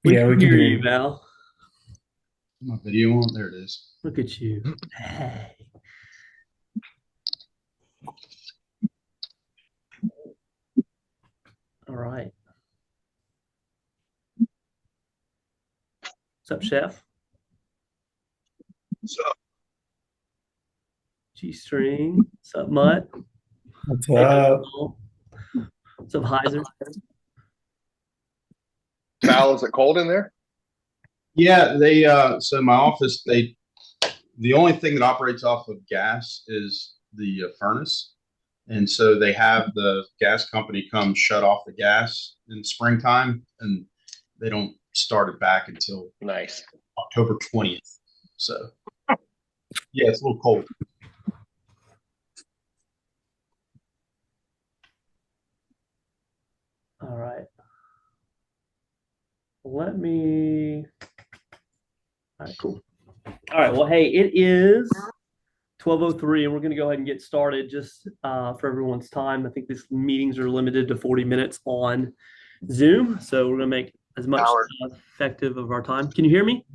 We Yeah, can we can hear hear you, you. Val. My video on. There it is. Look at you. Hey. All right. What's up, Chef? So, G-String. What's up, Mutt? What's Hey, up? Nicole. What's up, Heiser? Val, is it cold in there? yeah, they so my office the only thing that operates off of gas is the furnace, and so they have the gas company come shut off the gas in springtime, and they don't start it back until Nice. October 20th. So yeah, it's a little cold. All right. Let me. All right, cool. All right. Well, hey, it is 12:03, and we're going to go ahead and get started just for everyone's time. I think these meetings are limited to 40 minutes on Zoom, so we're going to make as much Howard. effective of our time. Can you hear me?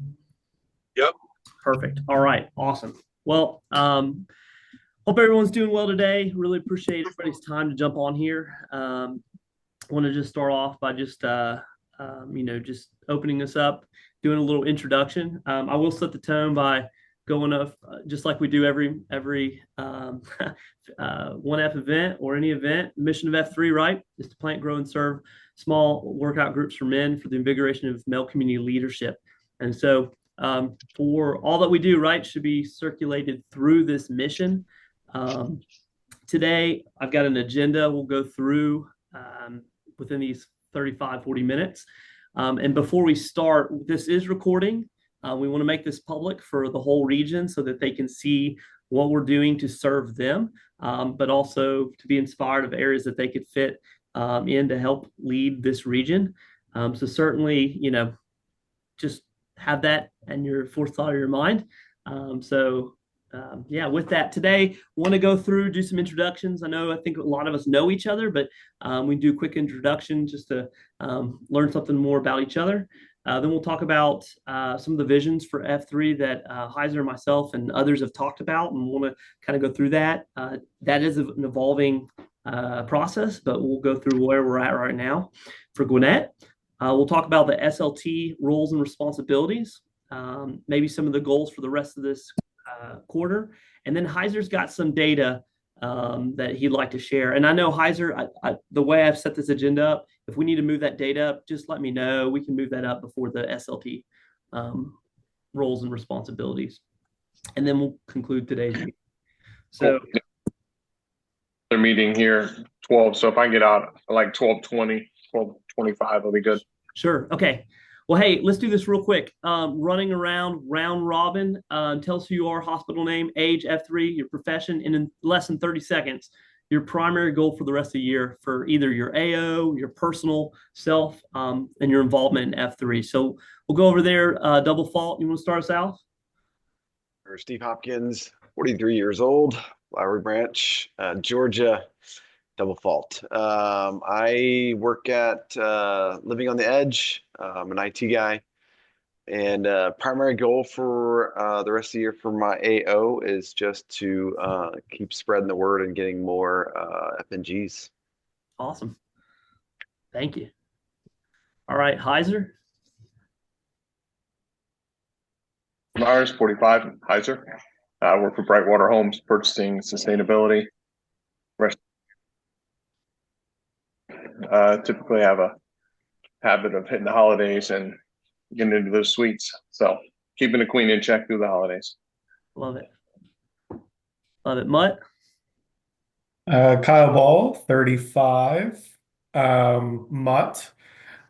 Yep. Perfect. All right. Awesome. Well, hope everyone's doing well today. Really appreciate everybody's time to jump on here. I want to just start off by just opening us up, doing a little introduction. I will set the tone by going off just like we do every 1F event or any event. Mission of F3, right, is to plant, grow, and serve small workout groups for men for the invigoration of male community leadership. And so, for all that we do, right, should be circulated through this mission. Today, I've got an agenda we'll go through within these 35, 40 minutes. And before we start, this is recording. We want to make this public for the whole region so that they can see what we're doing to serve them, but also to be inspired of areas that they could fit in to help lead this region. So certainly, just have that in your forethought of your mind. Yeah, with that, today, want to go through, do some introductions. I think a lot of us know each other, but we do a quick introduction just to learn something more about each other. Then we'll talk about some of the visions for F3 that Heiser, myself, and others have talked about, and want to kind of go through that. That is an evolving process, but we'll go through where we're at right now for Gwinnett. We'll talk about the SLT roles and responsibilities, maybe some of the goals for the rest of this quarter. And then Heiser's got some data that he'd like to share. And I know Heiser, the way I've set this agenda up, if we need to move that data up, just let me know. We can move that up before the SLT roles and responsibilities. And then we'll conclude today's meeting. So, They're meeting here 12. So if I get out like 12:20, 12:25, will be good. sure. Okay. Well, hey, let's do this real quick. Running around round robin, tell us who you are, hospital name, age, F3, your profession, and in less than 30 seconds, your primary goal for the rest of the year for either your AO, your personal self, and your involvement in F3. So we'll go over there. Double fault. You want to start us out? Steve Hopkins, 43 years old, Lowry Branch, Georgia, double fault. I work at Living on the Edge. I'm an IT guy. And primary goal for the rest of the year for my AO is just to keep spreading the word and getting more FNGs. Awesome. Thank you. All right, Heiser. Lars, 45, Heiser. I work for Brightwater Homes, purchasing sustainability. Typically have a habit of hitting the holidays and getting into those suites. So keeping the queen in check through the holidays. Love it. Love it. Mutt. Kyle Ball, 35. Mutt.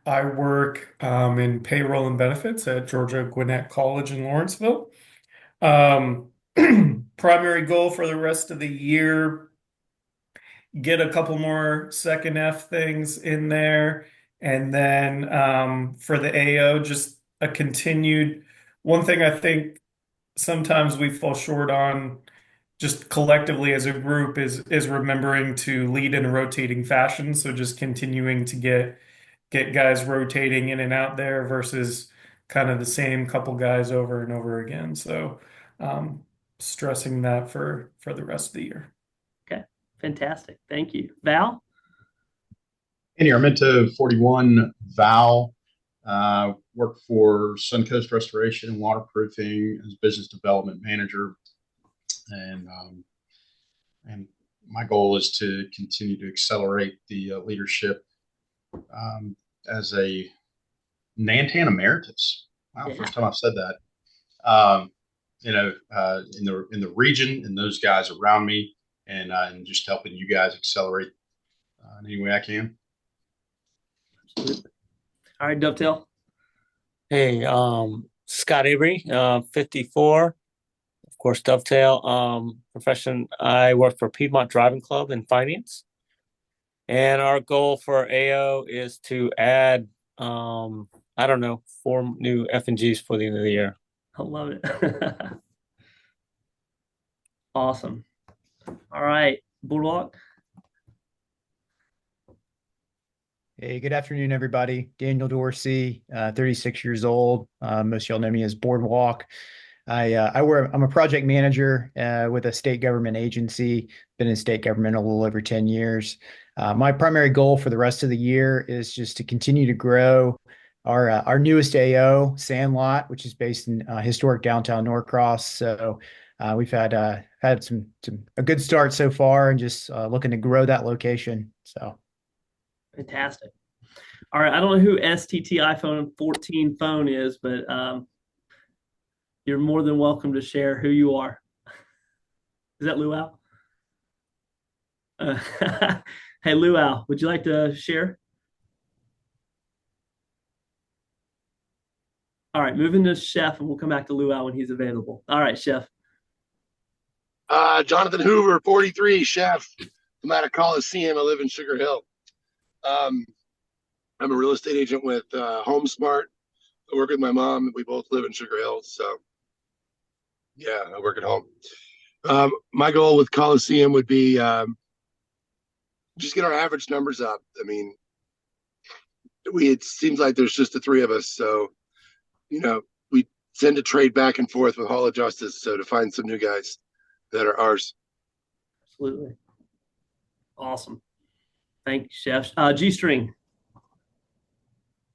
I work in payroll and benefits at Georgia Gwinnett College in Lawrenceville. Um, Primary goal for the rest of the year, get a couple more second F things in there. And then for the AO, just a continued one thing I think sometimes we fall short on just collectively as a group is remembering to lead in a rotating fashion. So just continuing to get get guys rotating in and out there versus kind of the same couple guys over and over again. So stressing that for the rest of the year. Okay, fantastic. Thank you. Val? Andy Armento, 41, Val. Work for Suncoast Restoration and Waterproofing as business development manager, and my goal is to continue to accelerate the leadership as a Nantan emeritus. Wow, Yeah. first time I've said that. In the region, and those guys around me, and just helping you guys accelerate in any way I can. Absolutely. All right, Dovetail. Hey, Scott Avery, 54. Of course, Dovetail. Profession, I work for Piedmont Driving Club in finance. And our goal for AO is to add, 4 new F&Gs for the end of the year. I love it. Awesome. All right, Boardwalk. Hey, good afternoon, everybody. Daniel Dorsey, 36 years old. Most of y'all know me as Boardwalk. I'm a project manager with a state government agency. Been in state government a little over 10 years. My primary goal for the rest of the year is just to continue to grow our newest AO, Sandlot, which is based in historic downtown Norcross. So we've had a good start so far, and just looking to grow that location. So. Fantastic. All right, I don't know who STT iPhone 14 phone is, but you're more than welcome to share who you are. Is that Luau? Hey, Luau, would you like to share? All right, moving to Chef, and we'll come back to Luau when he's available. All right, Chef. Jonathan Hoover, 43, Chef. I'm at a Coliseum. I live in Sugar Hill. I'm a real estate agent with HomeSmart. I work with my mom. We both live in Sugar Hill. So, yeah, I work at home. My goal with Coliseum would be just get our average numbers up. I mean, it seems like there's just the three of us. So, we tend to trade back and forth with Hall of Justice. So to find some new guys that are ours. Absolutely. Awesome. Thank you, Chef. G-String.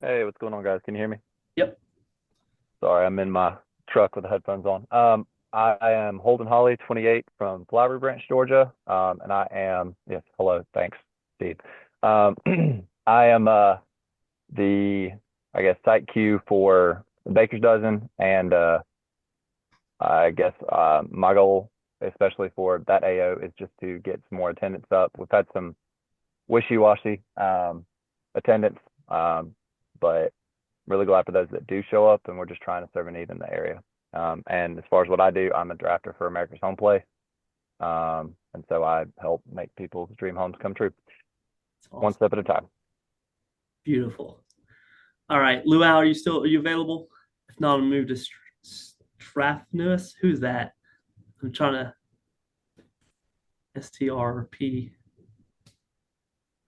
Hey, what's going on, guys? Can you hear me? Yep. Sorry, I'm in my truck with the headphones on. I am Holden Holly, 28, from Flowery Branch, Georgia. And I am, yes, hello, thanks, Steve. I am the, site Q for the Baker's Dozen. And I guess my goal, especially for that AO, is just to get some more attendance up. We've had some wishy-washy attendance, but really glad for those that do show up, and we're just trying to serve a need in the area. And as far as what I do, I'm a drafter for America's Home Play, and so I help make people's dream homes come true. Awesome. One step at a time. Beautiful. All right, Luau, are you available? If not, I'll move to Strathnuis. Who's that? I'm trying to STRP.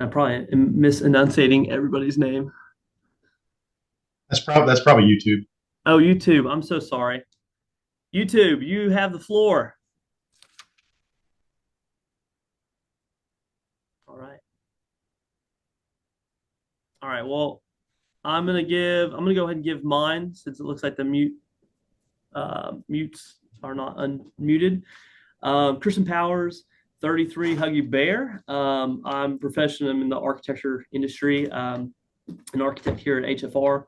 I'm probably misenunciating everybody's name. That's probably YouTube. Oh, YouTube. I'm so sorry. YouTube, you have the floor. All right. All right. Well, I'm gonna go ahead and give mine, since it looks like the mutes are not unmuted. Kristen Powers, 33, Huggy Bear. I'm professional. I'm in the architecture industry, an architect here at HFR.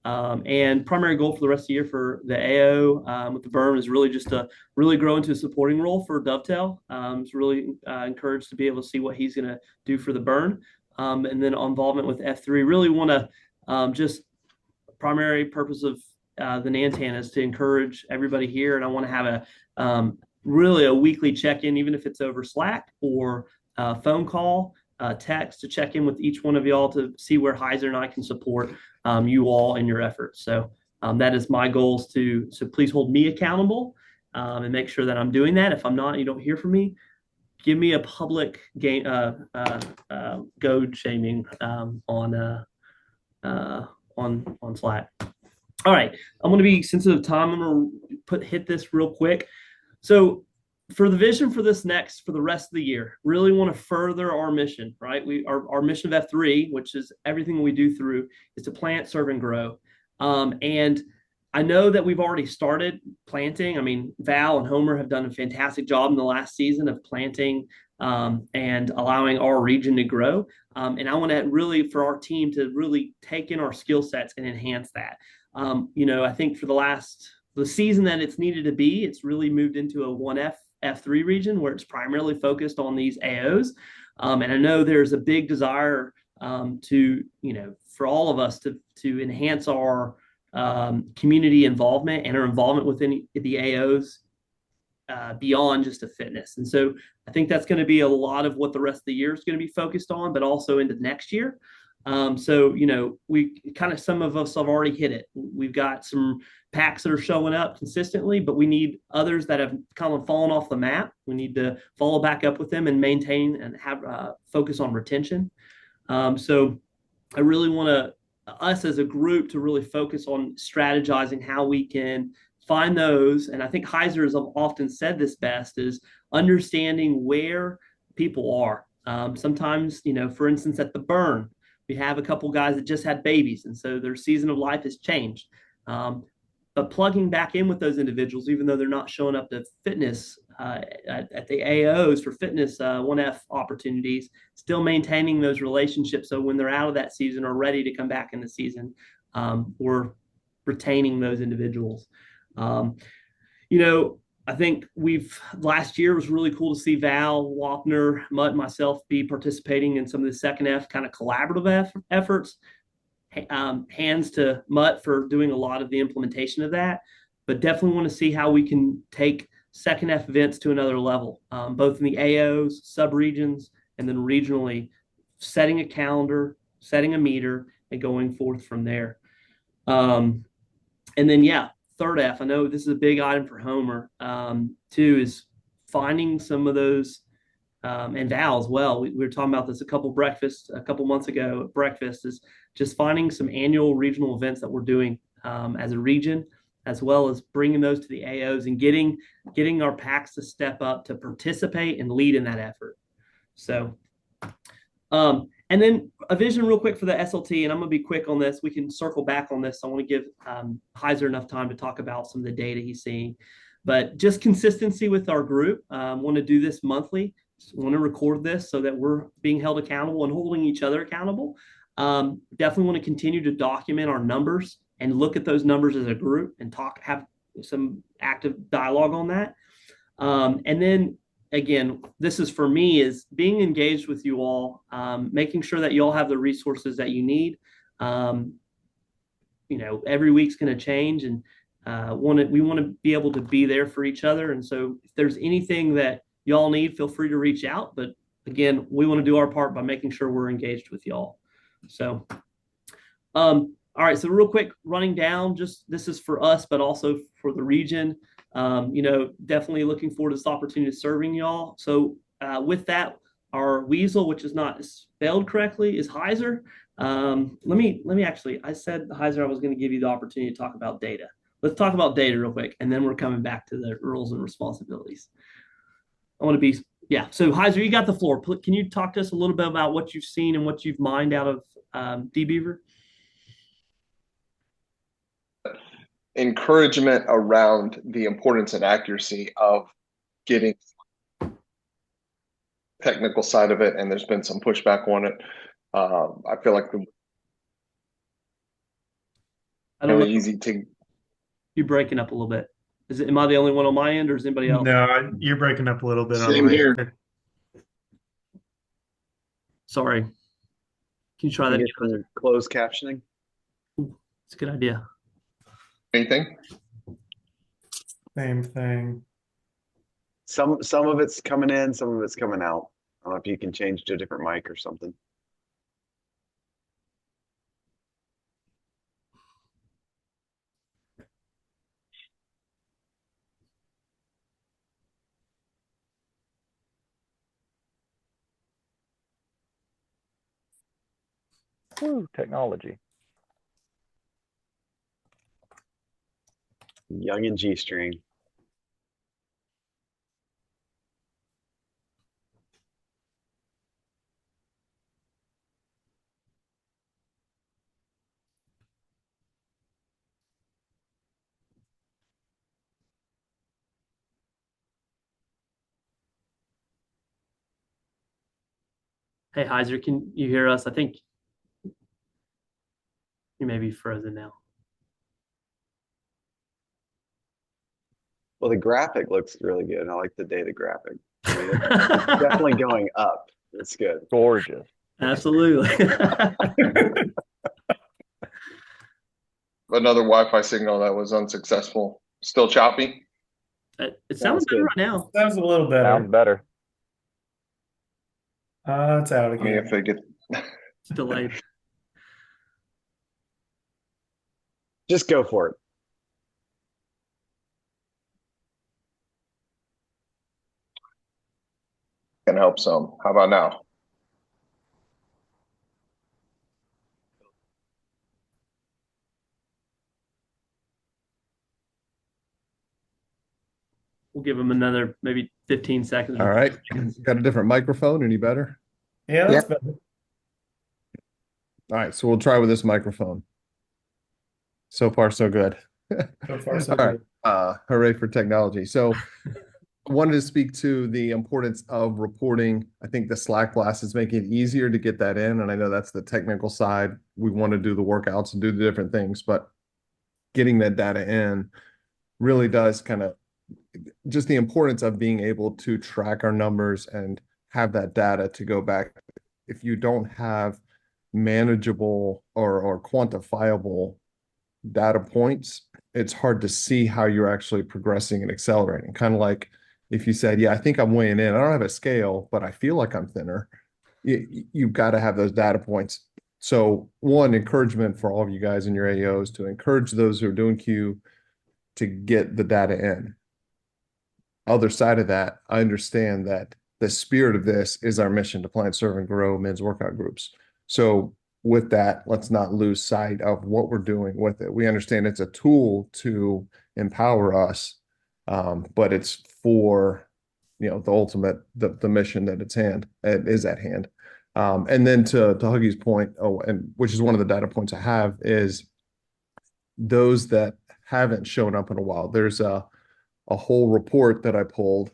And primary goal for the rest of the year for the AO with the berm is really just to really grow into a supporting role for Dovetail. It's really encouraged to be able to see what he's going to do for the burn. And then involvement with F3. Really want to just primary purpose of the Nantan is to encourage everybody here. And I want to have really a weekly check-in, even if it's over Slack or phone call, text, to check in with each one of y'all to see where Heiser and I can support you all in your efforts. So that is my goal, so please hold me accountable and make sure that I'm doing that. If I'm not, you don't hear from me, give me a public goad shaming on on Slack. All right, I'm going to be sensitive of time. I'm going to hit this real quick. So for the vision for this next, for the rest of the year, really want to further our mission, right? Our mission of F3, which is everything we do through, is to plant, serve, and grow. And I know that we've already started planting. I mean, Val and Homer have done a fantastic job in the last season of planting and allowing our region to grow. And I want to really, for our team to really take in our skill sets and enhance that. I think for the season that it's needed to be, it's really moved into a 1F, F3 region where it's primarily focused on these AOs. And I know there's a big desire for all of us to enhance our community involvement and our involvement within the AOs beyond just a fitness. And so I think that's going to be a lot of what the rest of the year is going to be focused on, but also into next year. We kind of, some of us have already hit it. We've got some packs that are showing up consistently, but we need others that have kind of fallen off the map. We need to follow back up with them and maintain and have focus on retention. So I really want us as a group to really focus on strategizing how we can find those. And I think Heiser has often said this best, is understanding where people are. Sometimes, for instance, at the burn, we have a couple guys that just had babies, and so their season of life has changed. But plugging back in with those individuals, even though they're not showing up to fitness at the AOs for fitness 1F opportunities, still maintaining those relationships so when they're out of that season or ready to come back in the season, we're retaining those individuals. I think last year was really cool to see Val, Wapner, Mutt, and myself be participating in some of the second F kind of collaborative efforts. Hands to Mutt for doing a lot of the implementation of that, but definitely want to see how we can take second F events to another level, both in the AOs, sub-regions, and then regionally, setting a calendar, setting a meter, and going forth from there. And then, third F, I know this is a big item for Homer, too, is finding some of those, and Val as well. We were talking about this a couple months ago at breakfast, is just finding some annual regional events that we're doing as a region, as well as bringing those to the AOs and getting our packs to step up to participate and lead in that effort. So, and then a vision real quick for the SLT, and I'm going to be quick on this. We can circle back on this. I want to give Heiser enough time to talk about some of the data he's seeing. But just consistency with our group. Want to do this monthly. Want to record this so that we're being held accountable and holding each other accountable. Definitely want to continue to document our numbers and look at those numbers as a group and have some active dialogue on that. And then, again, this is for me, is being engaged with you all, making sure that you all have the resources that you need. Every week's going to change, and we want to be able to be there for each other. And so if there's anything that y'all need, feel free to reach out. But again, we want to do our part by making sure we're engaged with y'all. So, all right. So real quick, running down, this is for us, but also for the region. Definitely looking forward to this opportunity of serving y'all. So with that, our weasel, which is not spelled correctly, is Heiser. Let me actually, I said, Heiser, I was going to give you the opportunity to talk about data. Let's talk about data real quick, and then we're coming back to the roles and responsibilities. So Heiser, you got the floor. Can you talk to us a little bit about what you've seen and what you've mined out of D-Beaver? Encouragement around the importance and accuracy of getting technical side of it, and there's been some pushback on it. I feel like really easy to. You're breaking up a little bit. Am I the only one on my end, or is anybody else? No, you're breaking up a little bit. Same here. Sorry. Can you try that? Closed captioning. It's a good idea. Anything? Same thing. Some of it's coming in, some of it's coming out. I don't know if you can change to a different mic or something. Woo, technology. Young and G-string. Hey, Heiser, can you hear us? I think you may be frozen now. Well, the graphic looks really good. I like the data graphic. I mean, it's definitely going up. It's good. Gorgeous. Absolutely. Another Wi-Fi signal that was unsuccessful. Still choppy. It sounds good good. right now. Sounds a little better. Sounds better. It's out I mean, again. if they get It's delayed. Just go for it. can help some. How about now? We'll give them another maybe 15 seconds. All right. Got a different microphone. Any better? Yeah, that's better. All right. So we'll try with this microphone. So far, so good. So far, so All right. good. Hooray for technology. So I wanted to speak to the importance of reporting. I think the Slack blast is making it easier to get that in. And I know that's the technical side. We want to do the workouts and do the different things, but getting that data in really does kind of just the importance of being able to track our numbers and have that data to go back. If you don't have manageable or quantifiable data points, it's hard to see how you're actually progressing and accelerating. Kind of like if you said, yeah, I think I'm weighing in. I don't have a scale, but I feel like I'm thinner. You've got to have those data points. So one, encouragement for all of you guys in your AOs to encourage those who are doing Q to get the data in. Other side of that, I understand that the spirit of this is our mission to plan, serve, and grow men's workout groups. So with that, let's not lose sight of what we're doing with it. We understand it's a tool to empower us, but it's for the ultimate the mission that it is at hand. And then to Huggy's point, and which is one of the data points I have, is those that haven't shown up in a while. There's a whole report that I pulled.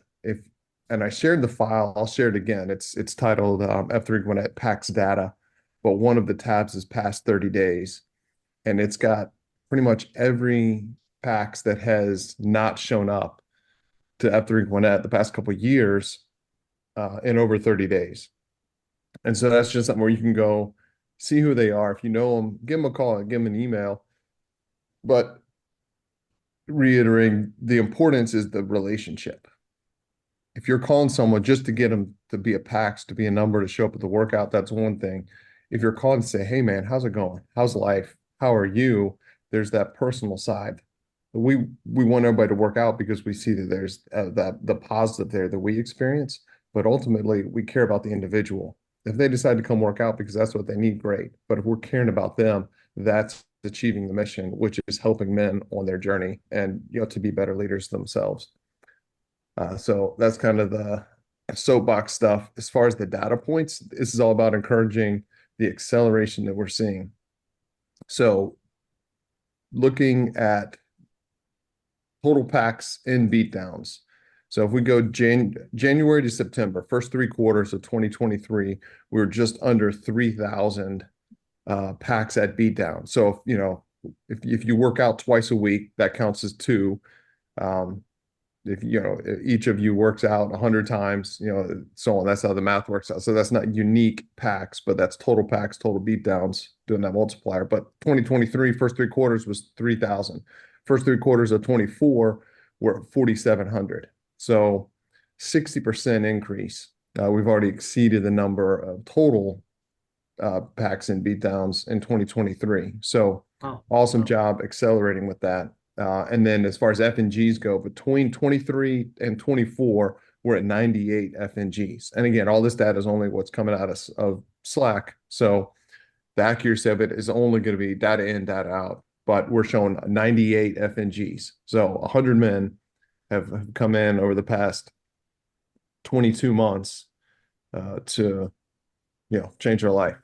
And I shared the file. I'll share it again. It's titled F3-Gwinnett PAX data, but one of the tabs is past 30 days, and it's got pretty much every PAX that has not shown up to F3-Gwinnett the past couple of years in over 30 days. And so that's just something where you can go see who they are. If you know them, give them a call, give them an email. But reiterating, the importance is the relationship. If you're calling someone just to get them to be a PAX, to be a number, to show up at the workout, that's one thing. If you're calling to say, hey man, how's it going? How's life? How are you? There's that personal side. We want everybody to work out because we see that there's the positive there that we experience, but ultimately we care about the individual. If they decide to come work out because that's what they need, great. But if we're caring about them, that's achieving the mission, which is helping men on their journey and to be better leaders themselves. So that's kind of the soapbox stuff. As far as the data points, this is all about encouraging the acceleration that we're seeing. So looking at total PAX in beatdowns. So if we go January to September, first 3 quarters of 2023, we were just under 3,000 PAX at beatdown. So if you work out twice a week, that counts as 2. If each of you works out 100 times, so on. That's how the math works out. So that's not unique PAX, but that's total PAX, total beatdowns, doing that multiplier. But 2023 first 3 quarters was 3,000. First 3 quarters of 24 were 4,700. So 60% increase. We've already exceeded the number of total PAX and beatdowns in 2023. So awesome job accelerating with that. And then as far as FNGs go, between 23 and 24, we're at 98 FNGs. And again, all this data is only what's coming out of Slack. So the accuracy of it is only going to be data in, data out. but we're showing 98 FNGs. So 100 men have come in over the past 22 months to, change their life.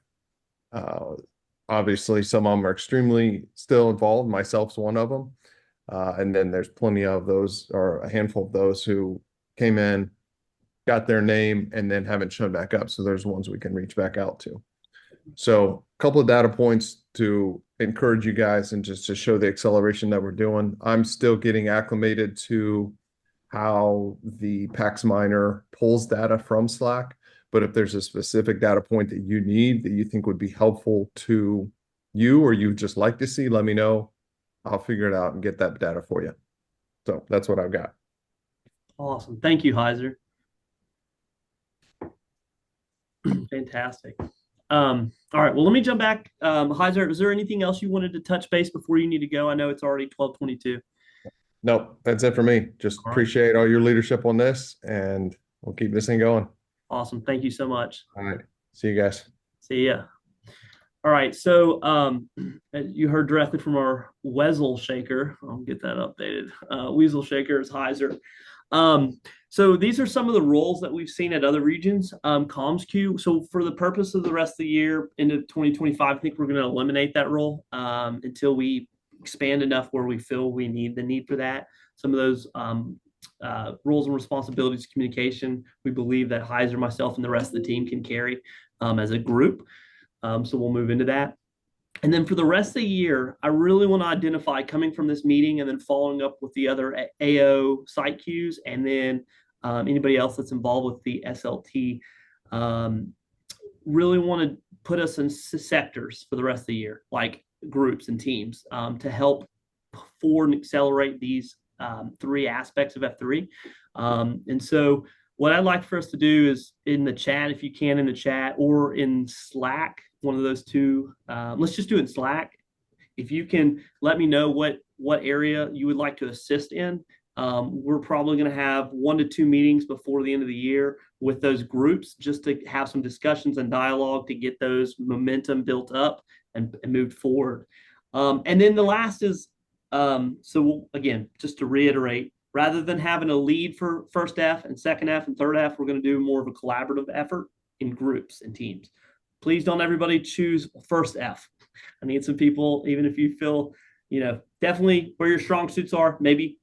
Obviously, some of them are extremely still involved. Myself's one of them. And then there's plenty of those, or a handful of those who came in, got their name, and then haven't shown back up. So there's ones we can reach back out to. So a couple of data points to encourage you guys and just to show the acceleration that we're doing. I'm still getting acclimated to how the PAX Miner pulls data from Slack. But if there's a specific data point that you need that you think would be helpful to you or you'd just like to see, let me know. I'll figure it out and get that data for you. So that's what I've got. Awesome. Thank you, Heiser. Fantastic. All right. Well, let me jump back. Heiser, is there anything else you wanted to touch base before you need to go? I know it's already 12:22. Nope, that's it for me. Just appreciate all your leadership on this, and we'll keep this thing going. Awesome. Thank you so much. All right. See you guys. See ya. All right. So you heard directly from our Weasel Shaker. I'll get that updated. Weasel Shaker is Heiser. So these are some of the roles that we've seen at other regions. Comms queue. So for the purpose of the rest of the year into 2025, I think we're going to eliminate that role until we expand enough where we feel we need the need for that. Some of those roles and responsibilities, communication, we believe that Heiser, myself, and the rest of the team can carry as a group. So we'll move into that. And then for the rest of the year, I really want to identify, coming from this meeting and then following up with the other AO site queues, and then anybody else that's involved with the SLT, really want to put us in sectors for the rest of the year, like groups and teams, to help forward and accelerate these three aspects of F3. And so what I'd like for us to do is in the chat, if you can, in the chat or in Slack, one of those two, let's just do it in Slack. If you can let me know what area you would like to assist in. We're probably going to have 1 to 2 meetings before the end of the year with those groups, just to have some discussions and dialogue to get those momentum built up and moved forward. And then the last is, again, just to reiterate, rather than having a lead for first F and second F and third F, we're going to do more of a collaborative effort in groups and teams. Please don't everybody choose first F. I need some people, even if you feel, definitely where your strong suits are, maybe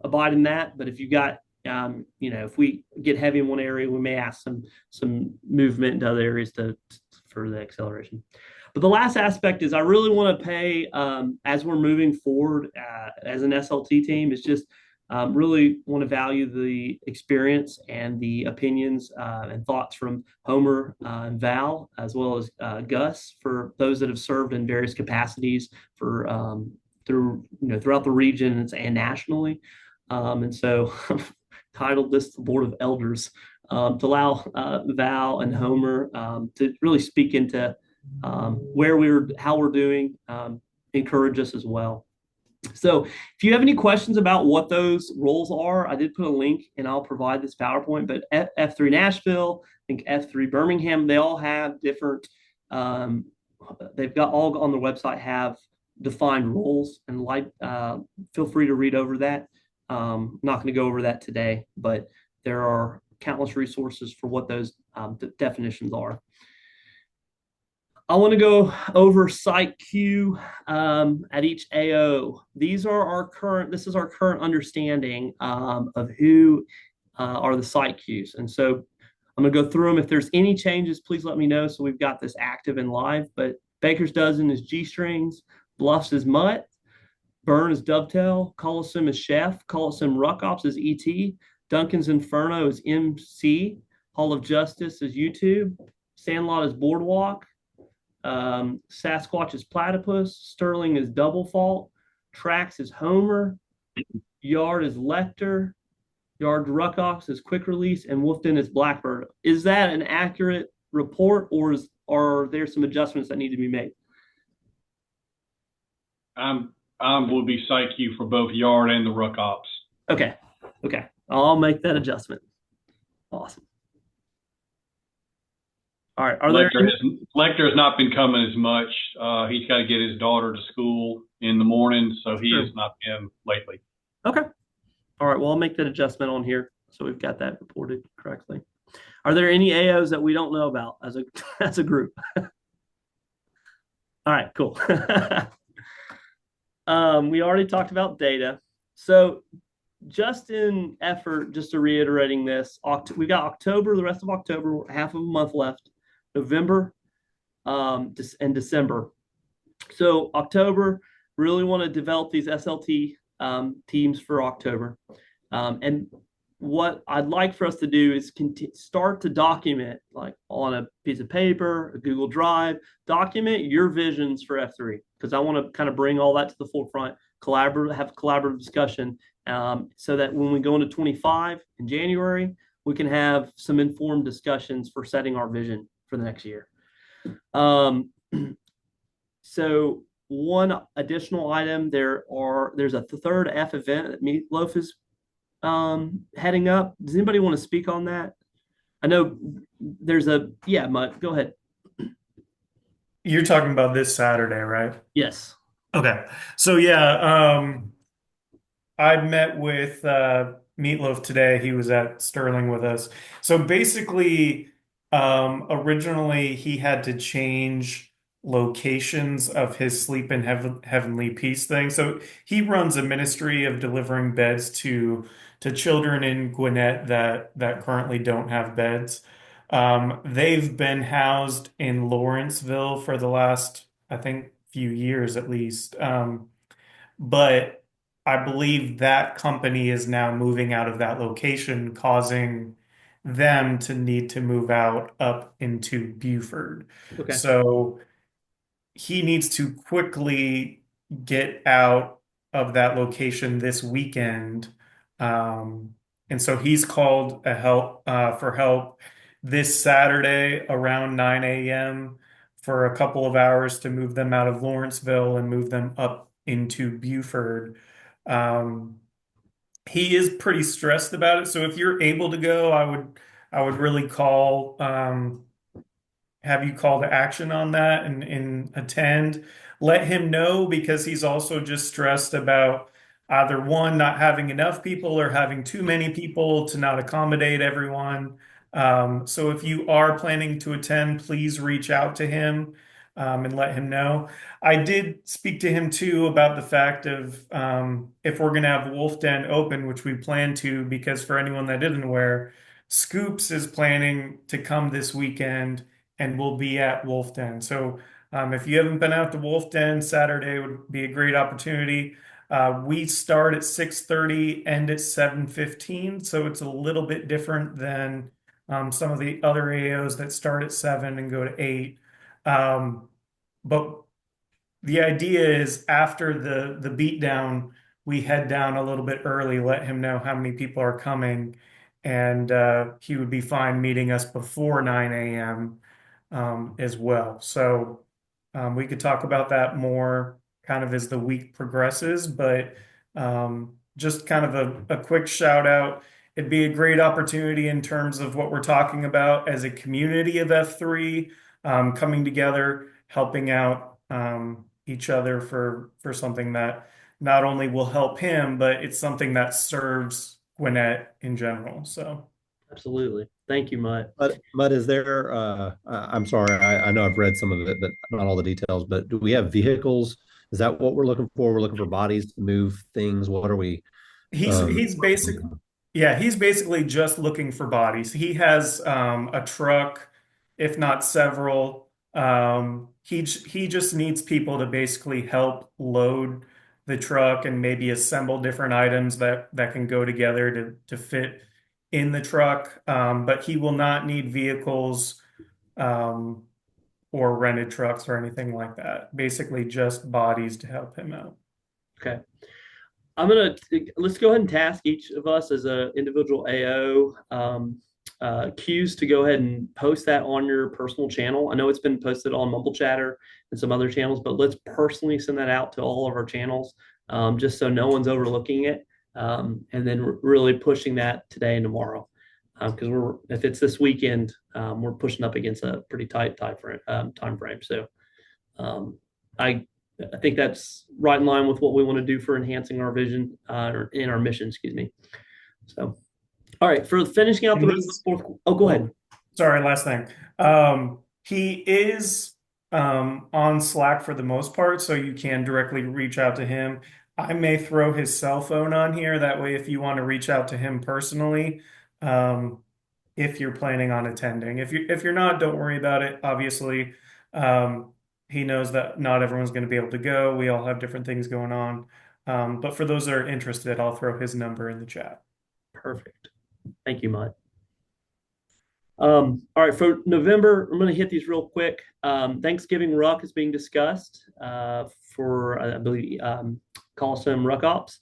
abide in that. But if you got, if we get heavy in one area, we may ask some movement into other areas for the acceleration. But the last aspect is I really want to pay, as we're moving forward as an SLT team, is just really want to value the experience and the opinions and thoughts from Homer and Val, as well as Gus, for those that have served in various capacities for throughout the region and nationally. And so titled this the Board of Elders to allow Val and Homer to really speak into how we're doing, encourage us as well. So if you have any questions about what those roles are, I did put a link and I'll provide this PowerPoint, but F3 Nashville, I think F3 Birmingham, they all have different, they've got all on their website have defined roles, and feel free to read over that. I'm not going to go over that today, but there are countless resources for what those definitions are. I want to go over site queue at each AO. This is our current understanding of who are the site queues. And so I'm going to go through them. If there's any changes, please let me know so we've got this active and live. But Baker's Dozen is G-strings, Bluffs is Mutt, Burn is Dovetail, Coliseum is Chef, Coliseum Ruck Ops is ET, Duncan's Inferno is MC, Hall of Justice is YouTube, Sandlot is Boardwalk, Sasquatch is Platypus, Sterling is Double Fault, Trax is Homer, Yard is Lecter, Yard Ruck Ops is Quick Release, and Wolfden is Blackbird. Is that an accurate report, or are there some adjustments that need to be made? I will be site queue for both Yard and the Ruck Ops. Okay. I'll make that adjustment. Awesome. All right. Are there Lecter has not been coming as much. He's got to get his daughter to school in the morning, so he has not been lately. Okay. All right. Well, I'll make that adjustment on here so we've got that reported correctly. Are there any AOs that we don't know about as a group? All right. Cool. We already talked about data. So just in effort, just to reiterating this, we got October, the rest of October, half of a month left, November, and December. So October, really want to develop these SLT teams for October. And what I'd like for us to do is start to document, like on a piece of paper, a Google Drive, document your visions for F3, because I want to kind of bring all that to the forefront, have collaborative discussion, so that when we go into 25 in January, we can have some informed discussions for setting our vision for the next year. So one additional item, there's a third F event that Meatloaf is heading up. Does anybody want to speak on that? I know there's Mutt, go ahead. You're talking about this Saturday, right? Yes. Okay. So yeah, I met with Meatloaf today. He was at Sterling with us. So basically, originally he had to change locations of his Sleep in Heavenly Peace thing. So he runs a ministry of delivering beds to children in Gwinnett that currently don't have beds. They've been housed in Lawrenceville for the last, I think, few years at least. But I believe that company is now moving out of that location, causing them to need to move out up into Buford. Okay. So he needs to quickly get out of that location this weekend. And so he's called for help this Saturday around 9 a.m. for a couple of hours to move them out of Lawrenceville and move them up into Buford. He is pretty stressed about it. So if you're able to go, I would really have you call to action on that and attend. Let him know, because he's also just stressed about either one, not having enough people, or having too many people to not accommodate everyone. So if you are planning to attend, please reach out to him and let him know. I did speak to him too about the fact of if we're going to have Wolf Den open, which we plan to, because for anyone that isn't aware, Scoops is planning to come this weekend and we'll be at Wolf Den. So if you haven't been out to Wolf Den, Saturday would be a great opportunity. We start at 6:30, end at 7:15, so it's a little bit different than some of the other AOs that start at 7 and go to 8. But the idea is after the beatdown, we head down a little bit early, let him know how many people are coming, and he would be fine meeting us before 9 a.m. As well. So we could talk about that more kind of as the week progresses, but just kind of a quick shout out. It'd be a great opportunity in terms of what we're talking about as a community of F3 coming together, helping out each other for something that not only will help him, but it's something that serves Gwinnett in general. So absolutely. Thank you, Mutt. But is there, I'm sorry, I know I've read some of it, but not all the details, but do we have vehicles? Is that what we're looking for? We're looking for bodies to move things. What are we? He's basically just looking for bodies. He has a truck, if not several. He just needs people to basically help load the truck and maybe assemble different items that can go together to fit in the truck. But he will not need vehicles or rented trucks or anything like that. Basically just bodies to help him out. Okay. Let's go ahead and task each of us as an individual AO cues to go ahead and post that on your personal channel. I know it's been posted on Mumble Chatter and some other channels, but let's personally send that out to all of our channels, just so no one's overlooking it, and then really pushing that today and tomorrow. because if it's this weekend, we're pushing up against a pretty tight time frame. So I think that's right in line with what we want to do for enhancing our vision or in our mission, excuse me. So, all right, for finishing out the rest of the fourth. Oh, go ahead. Sorry, last thing. He is on Slack for the most part, so you can directly reach out to him. I may throw his cell phone on here. That way, if you want to reach out to him personally, if you're planning on attending. If you're not, don't worry about it. Obviously, he knows that not everyone's going to be able to go. We all have different things going on. But for those that are interested, I'll throw his number in the chat. Perfect. Thank you, Mud. All right, for November, I'm going to hit these real quick. Thanksgiving Ruck is being discussed for, I believe, Coliseum Ruck Ops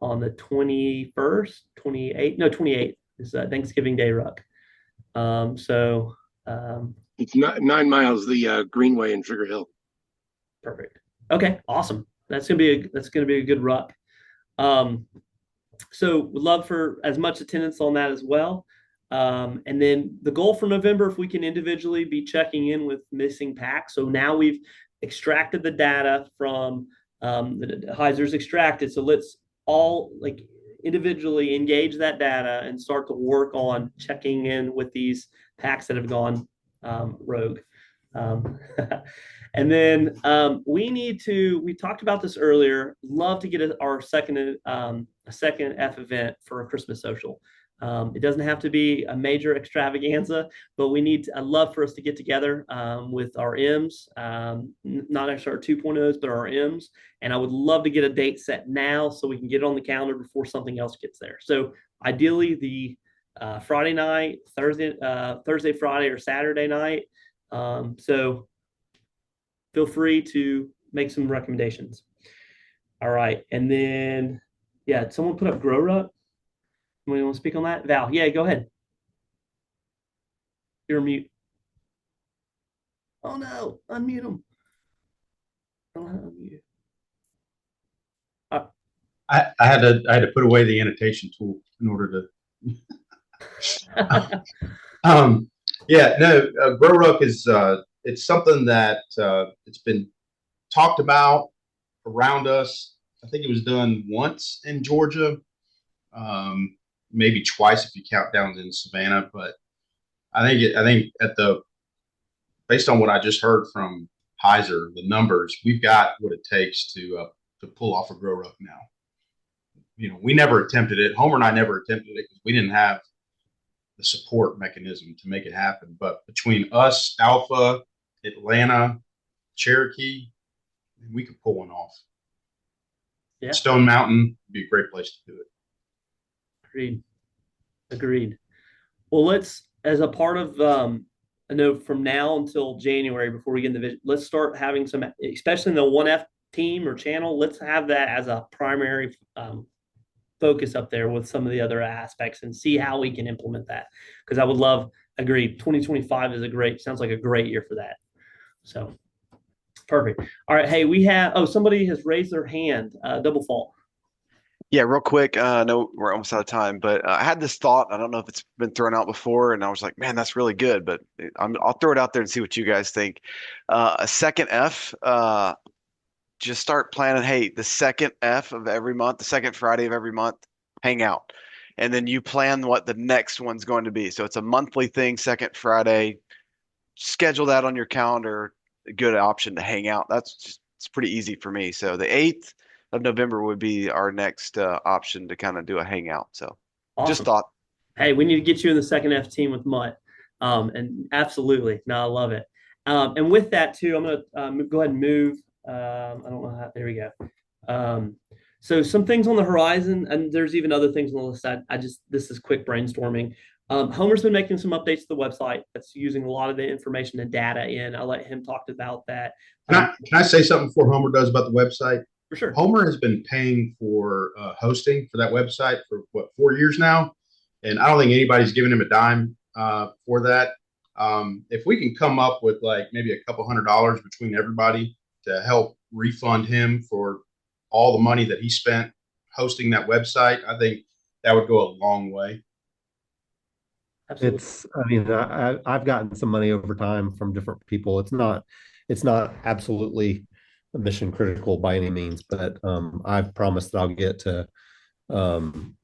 on the 21st, 28th is Thanksgiving Day Ruck. It's 9 miles the Greenway in Sugar Hill. Perfect. Okay, awesome. That's gonna be a good ruck. So would love for as much attendance on that as well. And then the goal for November, if we can individually be checking in with missing packs. So now we've extracted the data from the Heiser's extracted. So let's all individually engage that data and start to work on checking in with these packs that have gone rogue. And then we talked about this earlier, love to get our second F event for a Christmas social. It doesn't have to be a major extravaganza, but I'd love for us to get together with our M's, not actually our 2.0s, but our M's. And I would love to get a date set now so we can get it on the calendar before something else gets there. So ideally the Friday night, Thursday, Friday, or Saturday night. So feel free to make some recommendations. All right. And then, someone put up Grow Ruck. Anyone want to speak on that? Val, go ahead. You're on mute. Oh no, unmute him. I don't know how to unmute. I had to put away the annotation tool in order to. Grow Ruck is it's something that it's been talked about around us. I think it was done once in Georgia, maybe twice if you count down in Savannah. But I think based on what I just heard from Heiser, the numbers, we've got what it takes to pull off a Grow Ruck now. We never attempted it. Homer and I never attempted it because we didn't have the support mechanism to make it happen. But between us, Alpha, Atlanta, Cherokee, we could pull one off. Yeah. Stone Mountain would be a great place to do it. Agreed. Well, let's, as a part of, I know from now until January, before we get in the vision, let's start having some, especially in the 1F team or channel, let's have that as a primary focus up there with some of the other aspects and see how we can implement that. Because I would agree, 2025 sounds like a great year for that. So perfect. All right. Hey, somebody has raised their hand, Double Fault. Yeah, real quick. I know we're almost out of time, but I had this thought. I don't know if it's been thrown out before, and I was like, man, that's really good. But I'll throw it out there and see what you guys think. A second F, just start planning. Hey, the second F of every month, the second Friday of every month, hang out. And then you plan what the next one's going to be. So it's a monthly thing, second Friday. Schedule that on your calendar. A good option to hang out. It's pretty easy for me. So the 8th of November would be our next option to kind of do a hangout. So awesome. Just thought. Hey, we need to get you in the second F team with Mutt. And absolutely. No, I love it. And with that too, I'm going to go ahead and move. I don't know how, there we go. So some things on the horizon, and there's even other things on the list. This is quick brainstorming. Homer's been making some updates to the website that's using a lot of the information and data in. I'll let him talk about that. Can I say something before Homer does about the website? For sure. Homer has been paying for hosting for that website for 4 years now, and I don't think anybody's given him a dime for that. If we can come up with maybe a couple $100 between everybody to help refund him for all the money that he spent hosting that website, I think that would go a long way. Absolutely. I mean, I've gotten some money over time from different people. It's not absolutely mission critical by any means, but I've promised that I'll get to um,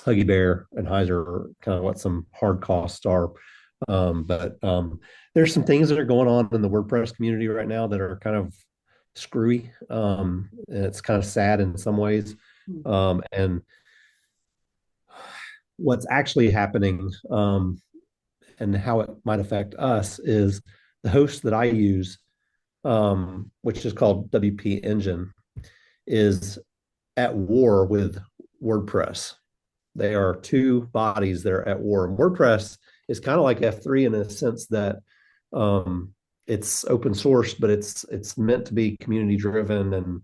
Huggy Bear and Heiser kind of what some hard costs are. But there's some things that are going on in the WordPress community right now that are kind of screwy. And it's kind of sad in some ways. And what's actually happening and how it might affect us is the host that I use, which is called WP Engine, is at war with WordPress. They are two bodies that are at war. And WordPress is kind of like F3 in a sense that it's open source, but it's meant to be community driven,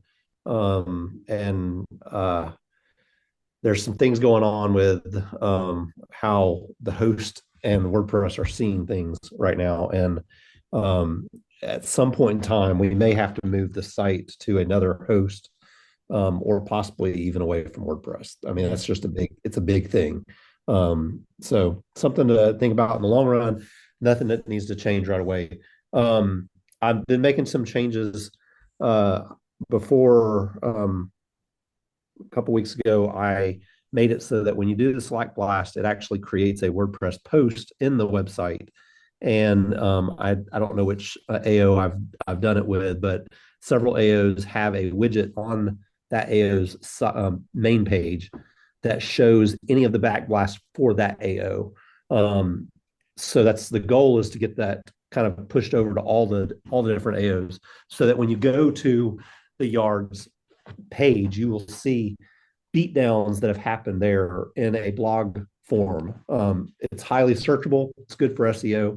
and there's some things going on with how the host and WordPress are seeing things right now. And at some point in time, we may have to move the site to another host, or possibly even away from WordPress. I mean, that's just it's a big thing. So something to think about in the long run, nothing that needs to change right away. I've been making some changes before a couple weeks ago. I made it so that when you do the Slack blast, it actually creates a WordPress post in the website. And I don't know which AO I've done it with, but several AOs have a widget on that AO's main page that shows any of the backblast for that AO. So that's the goal, is to get that kind of pushed over to all the different AOs, so that when you go to the yards page, you will see beatdowns that have happened there in a blog form. It's highly searchable. It's good for SEO.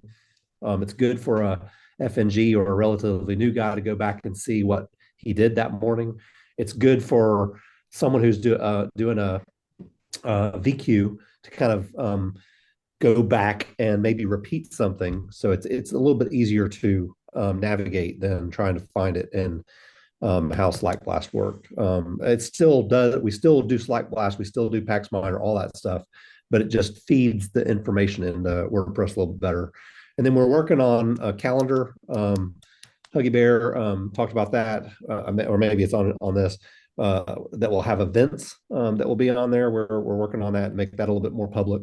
It's good for a FNG or a relatively new guy to go back and see what he did that morning. It's good for someone who's doing a VQ to kind of go back and maybe repeat something. So it's a little bit easier to navigate than trying to find it in how Slack Blast worked. It still does. We still do Slack Blast. We still do Pax Miner, all that stuff, but it just feeds the information into WordPress a little better. And then we're working on a calendar. Huggy Bear talked about that, or maybe it's on this, that will have events that will be on there. We're working on that and make that a little bit more public.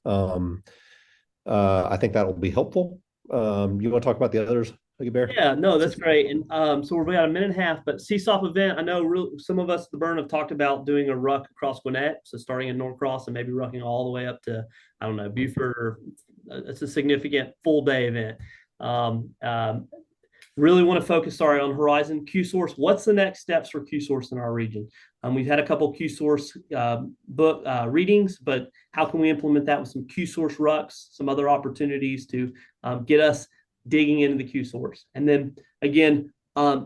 I think that will be helpful. You want to talk about the others, Huggy Bear? Yeah, no, that's great. And so we're about a minute and a half, but CSOP event, I know some of us at the Burn have talked about doing a ruck across Gwinnett. So starting in Norcross and maybe rucking all the way up to, I don't know, Buford, or it's a significant full day event. Really want to focus, on Horizon. Q-Source, what's the next steps for Q-Source in our region? We've had a couple Q-Source book readings, but how can we implement that with some Q-Source rucks, some other opportunities to get us digging into the Q-Source? And then again,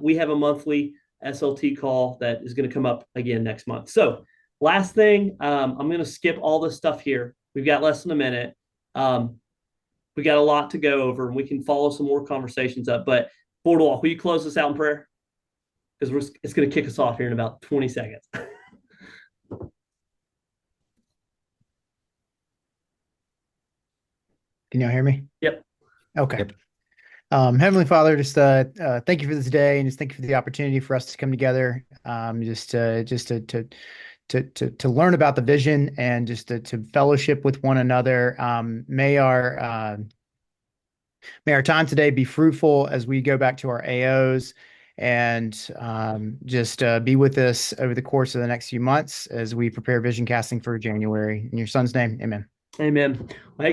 we have a monthly SLT call that is going to come up again next month. So last thing, I'm going to skip all this stuff here. We've got less than a minute. We got a lot to go over, and we can follow some more conversations up. But Boardwalk, will you close us out in prayer? Because it's going to kick us off here in about 20 seconds. Can y'all hear me? Yep. Okay. Yep. Heavenly Father, just thank you for this day, and just thank you for the opportunity for us to come together, just to learn about the vision, and just to fellowship with one another. May our time today be fruitful as we go back to our AOs, and just be with us over the course of the next few months as we prepare vision casting for January. In your son's name, amen. Amen. Well, hey, guys.